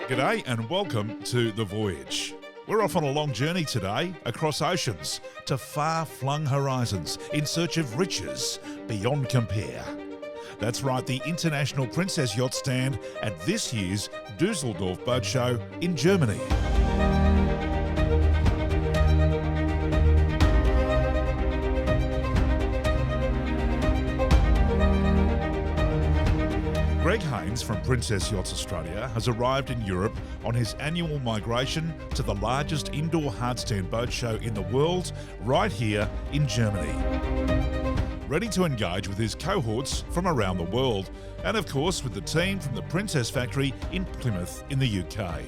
G'day and welcome to The Voyage. We're off on a long journey today across oceans to far-flung horizons in search of riches beyond compare. That's right, the International Princess Yacht stand at this year's Düsseldorf Boat Show in Germany. Greg Haynes from Princess Yachts Australia has arrived in Europe on his annual migration to the largest indoor hardstand boat show in the world, right here in Germany. Ready to engage with his cohorts from around the world, and of course with the team from the Princess Factory in Plymouth in the UK.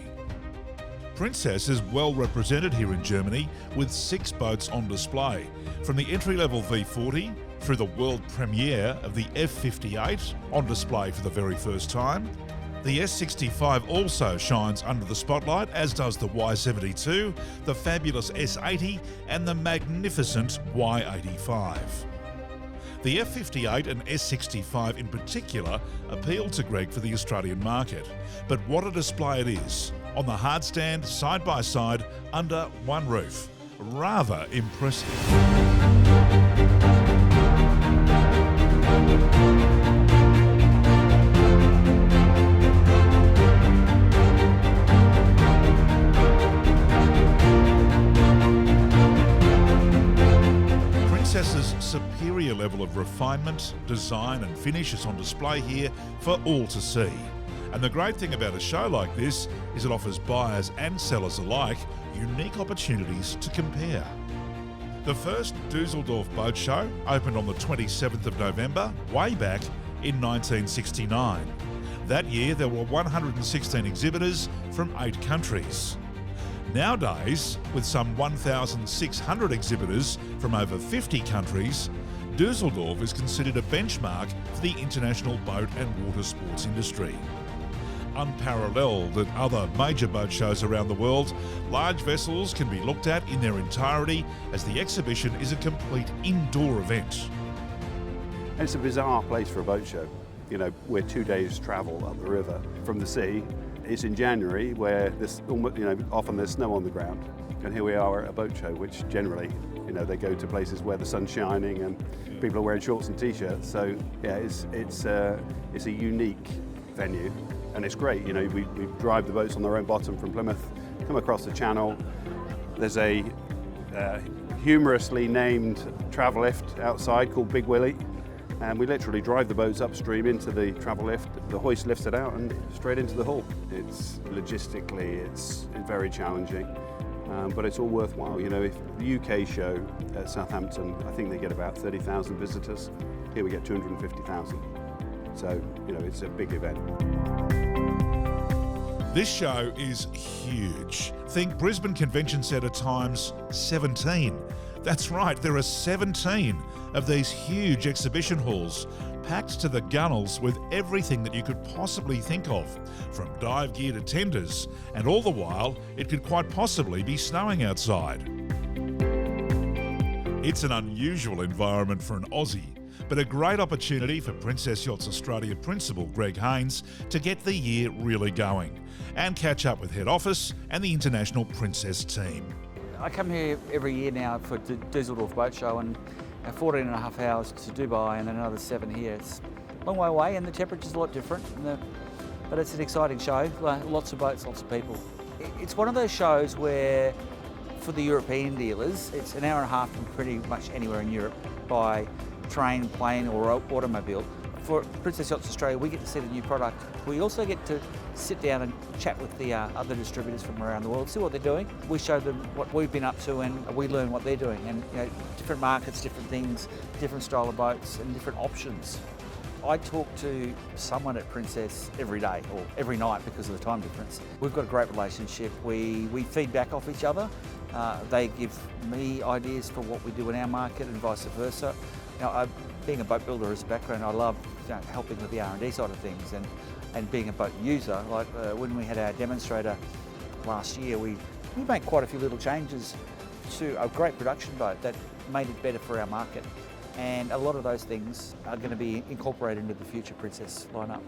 Princess is well represented here in Germany with 6 boats on display, from the entry-level V40 through the world premiere of the F58 on display for the very first time. The S65 also shines under the spotlight, as does the Y72, the fabulous S80 and the magnificent Y85. The F58 and S65 in particular appealed to Greg for the Australian market, but what a display it is, on the hardstand side by side under one roof. Rather impressive. Princess's superior level of refinement, design and finish is on display here for all to see. And the great thing about a show like this is it offers buyers and sellers alike unique opportunities to compare. The first Düsseldorf Boat Show opened on the 27th of November, way back in 1969. That year there were 116 exhibitors from 8 countries. Nowadays, with some 1,600 exhibitors from over 50 countries, Düsseldorf is considered a benchmark for the international boat and water sports industry. Unparalleled at other major boat shows around the world, large vessels can be looked at in their entirety as the exhibition is a complete indoor event. And it's a bizarre place for a boat show. You know, we're 2 days travel up the river from the sea. It's in January where there's, often there's snow on the ground. And here we are at a boat show, which generally, they go to places where the sun's shining and people are wearing shorts and t-shirts. So yeah, it's a unique venue. And it's great, we drive the boats on their own bottom from Plymouth, come across the channel. There's a humorously named travel lift outside called Big Willie. And we literally drive the boats upstream into the travel lift. The hoist lifts it out and straight into the hull. It's logistically, it's very challenging, but it's all worthwhile. If the UK show at Southampton, I think they get about 30,000 visitors. Here we get 250,000. So, it's a big event. This show is huge. Think Brisbane Convention Centre times 17. That's right, there are 17 of these huge exhibition halls, packed to the gunnels with everything that you could possibly think of, from dive gear to tenders, and all the while it could quite possibly be snowing outside. It's an unusual environment for an Aussie, but a great opportunity for Princess Yachts Australia principal Greg Haynes to get the year really going and catch up with head office and the International Princess team. I come here every year now for the Düsseldorf Boat Show, and 14 and a half hours to Dubai and then another 7 here. It's a long way away and the temperature's a lot different, but it's an exciting show. Lots of boats, lots of people. It's one of those shows where, for the European dealers, it's an hour and a half from pretty much anywhere in Europe by train, plane or automobile. For Princess Yachts Australia, we get to see the new product. We also get to sit down and chat with the other distributors from around the world, see what they're doing. We show them what we've been up to and we learn what they're doing. And different markets, different things, different style of boats and different options. I talk to someone at Princess every day or every night because of the time difference. We've got a great relationship. We feed back off each other. They give me ideas for what we do in our market and vice versa. Being a boat builder as a background, I love helping with the R&D side of things and being a boat user. Like when we had our demonstrator last year, we made quite a few little changes to a great production boat that made it better for our market. And a lot of those things are going to be incorporated into the future Princess lineup.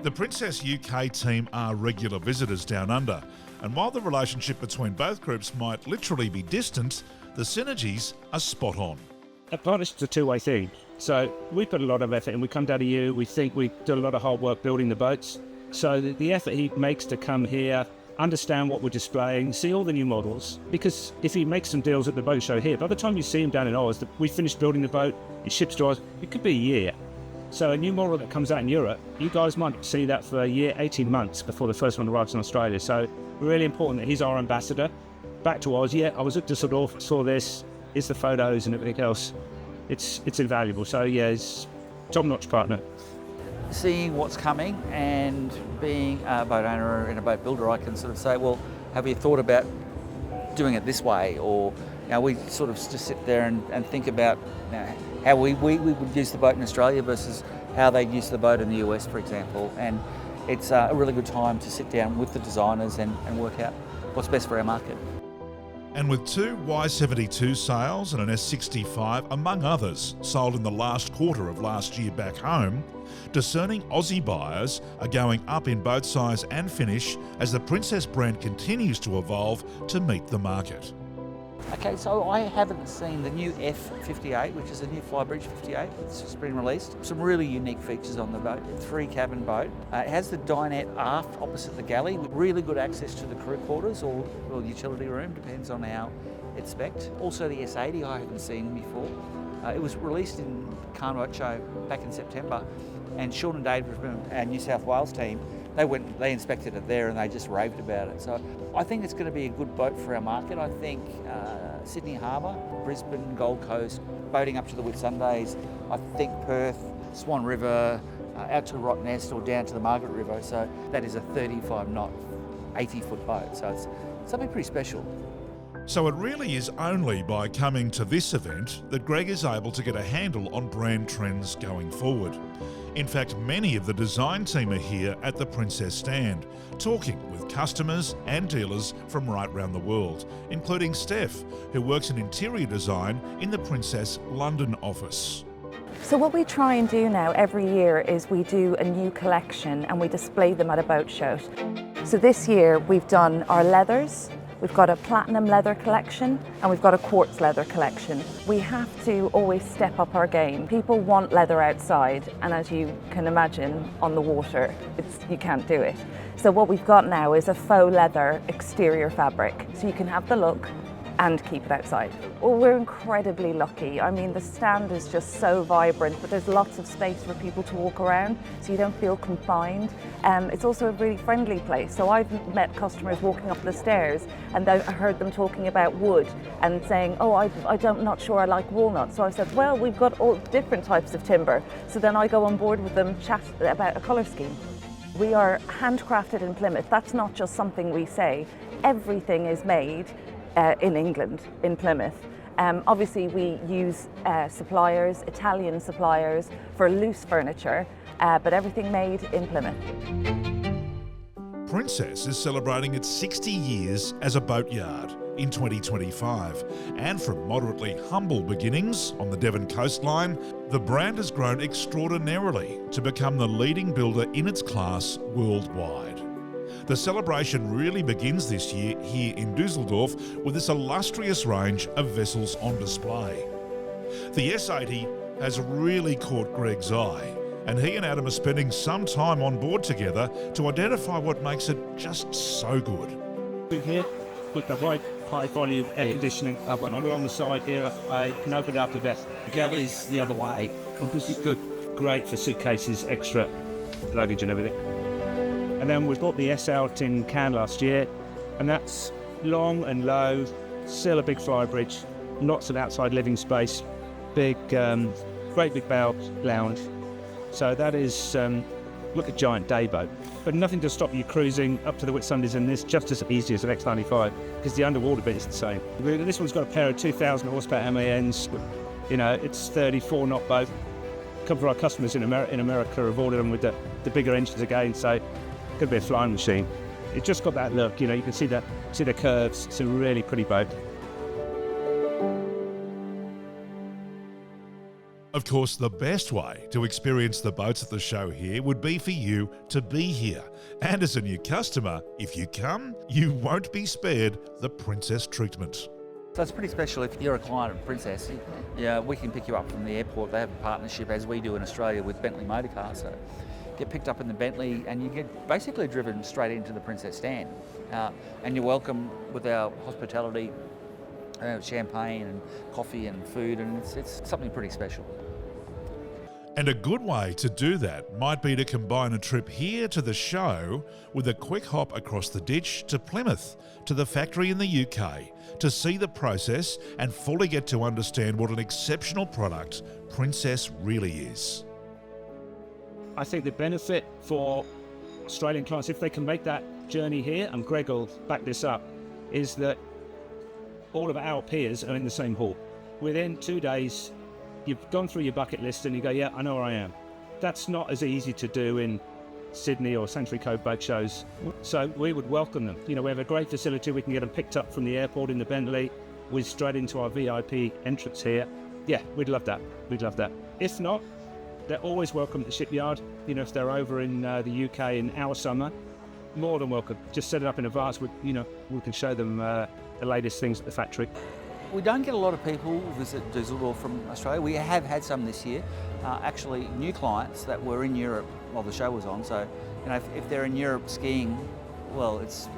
The Princess UK team are regular visitors down under, and while the relationship between both groups might literally be distant, the synergies are spot on. A partnership's a two-way thing. So we put a lot of effort in. We come down to you. We think we do a lot of hard work building the boats. So the effort he makes to come here, understand what we're displaying, see all the new models. Because if he makes some deals at the boat show here, by the time you see him down in Oz, we finished building the boat, it ships to Oz, it could be a year. So a new model that comes out in Europe, you guys might see that for a year, 18 months before the first one arrives in Australia. So really important that he's our ambassador. Back to Oz, yeah, I was at Dusseldorf, saw this, here's the photos and everything else. It's invaluable. So yeah, he's a top-notch partner. Seeing what's coming and being a boat owner and a boat builder, I can sort of say, well, have you thought about doing it this way? Or we sort of just sit there and think about how we would use the boat in Australia versus how they use the boat in the US, for example. And it's a really good time to sit down with the designers and work out what's best for our market. And with two Y72 sales and an S65, among others, sold in the last quarter of last year back home, discerning Aussie buyers are going up in boat size and finish as the Princess brand continues to evolve to meet the market. Okay, so I haven't seen the new F58, which is a new Flybridge 58. It's just been released. Some really unique features on the boat. 3-cabin boat. It has the dinette aft opposite the galley with really good access to the crew quarters or utility room, depends on how it's spec'd. Also the S80 I haven't seen before. It was released in Cannes Boat Show back in September, and Sean and Dave from our New South Wales team, they inspected it there and they just raved about it. So I think it's going to be a good boat for our market. I think Sydney Harbour, Brisbane, Gold Coast, boating up to the Whitsundays, I think Perth, Swan River, out to Rottnest or down to the Margaret River. So that is a 35-knot, 80-foot boat. So it's something pretty special. So it really is only by coming to this event that Greg is able to get a handle on brand trends going forward. In fact, many of the design team are here at the Princess stand, talking with customers and dealers from right round the world, including Steph, who works in interior design in the Princess London office. So what we try and do now every year is we do a new collection and we display them at a boat show. So this year we've done our leathers, we've got a platinum leather collection and we've got a quartz leather collection. We have to always step up our game. People want leather outside, and as you can imagine on the water, you can't do it. So what we've got now is a faux leather exterior fabric, so you can have the look and keep it outside. Well, we're incredibly lucky. I mean, the stand is just so vibrant, but there's lots of space for people to walk around, so you don't feel confined. It's also a really friendly place. So I've met customers walking up the stairs, and I heard them talking about wood and saying, oh, I'm not sure I like walnut. So I said, well, we've got all different types of timber. So then I go on board with them, chat about a colour scheme. We are handcrafted in Plymouth. That's not just something we say. Everything is made in England, in Plymouth. Obviously we use suppliers, Italian suppliers for loose furniture, but everything made in Plymouth. Princess is celebrating its 60 years as a boatyard in 2025, and from moderately humble beginnings on the Devon coastline, the brand has grown extraordinarily to become the leading builder in its class worldwide. The celebration really begins this year here in Dusseldorf with this illustrious range of vessels on display. The S80 has really caught Greg's eye, and he and Adam are spending some time on board together to identify what makes it just so good. Here, with the right high volume air conditioning up and on the side here, I can open it up the vest. The gallery's the other way. This is good, great for suitcases, extra luggage and everything. And then we bought the S out in Cannes last year, and that's long and low, still a big flybridge, lots of outside living space, big, great big bow lounge. So that is, look at giant day boat, but nothing to stop you cruising up to the Whitsundays in this, just as easy as an X95, because the underwater bit is the same. This one's got a pair of 2,000 horsepower MANs, you know, it's 34-knot boat. A couple of our customers in America have ordered them with the bigger engines again, so could be a flying machine. It's just got that look, you know, you can see the curves. It's a really pretty boat. Of course, the best way to experience the boats at the show here would be for you to be here. And as a new customer, if you come, you won't be spared the Princess treatment. So it's pretty special if you're a client of Princess. Yeah, we can pick you up from the airport. They have a partnership, as we do in Australia, with Bentley Motorcars. So get picked up in the Bentley and you get basically driven straight into the Princess stand. And you're welcome with our hospitality, champagne and coffee and food, and it's something pretty special. And a good way to do that might be to combine a trip here to the show with a quick hop across the ditch to Plymouth, to the factory in the UK, to see the process and fully get to understand what an exceptional product Princess really is. I think the benefit for Australian clients, if they can make that journey here, and Greg will back this up, is that all of our peers are in the same hall. Within 2 days, you've gone through your bucket list and you go, yeah, I know where I am. That's not as easy to do in Sydney or Sanctuary Cove boat shows. So we would welcome them. You know, we have a great facility. We can get them picked up from the airport in the Bentley, whiz straight into our VIP entrance here. Yeah, we'd love that. We'd love that. If not, they're always welcome at the shipyard. You know, if they're over in the UK in our summer, more than welcome. Just set it up in advance. We can show them the latest things at the factory. We don't get a lot of people visit Dusseldorf from Australia. We have had some this year, actually new clients that were in Europe while the show was on. So, you know, if they're in Europe skiing, well, it's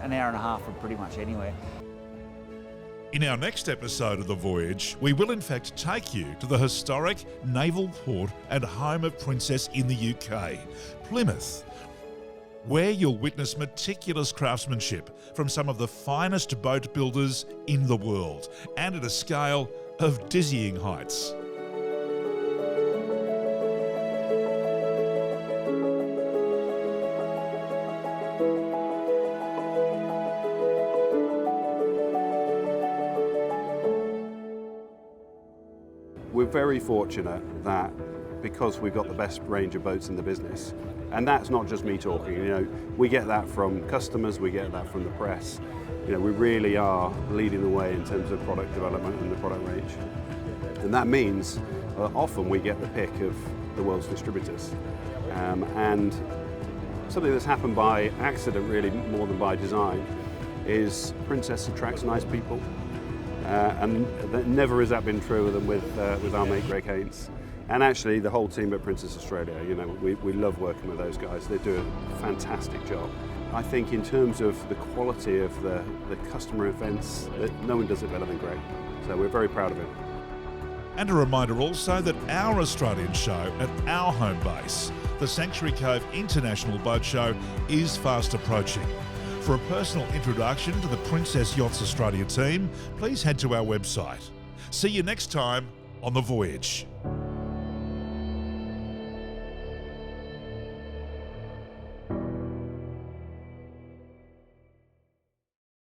an hour and a half from pretty much anywhere. In our next episode of The Voyage, we will in fact take you to the historic naval port and home of Princess in the UK, Plymouth, where you'll witness meticulous craftsmanship from some of the finest boat builders in the world, and at a scale of dizzying heights. We're very fortunate that because we've got the best range of boats in the business, and that's not just me talking, you know, we get that from customers, we get that from the press. You know, we really are leading the way in terms of product development and the product range. And that means often we get the pick of the world's distributors. And something that's happened by accident really more than by design is Princess attracts nice people. And that never has that been true than with our mate Greg Haynes. And actually the whole team at Princess Australia, you know, we love working with those guys. They do a fantastic job. I think in terms of the quality of the customer events, that no one does it better than Greg. So we're very proud of him. And a reminder also that our Australian show at our home base, the Sanctuary Cove International Boat Show, is fast approaching. For a personal introduction to the Princess Yachts Australia team, please head to our website. See you next time on The Voyage.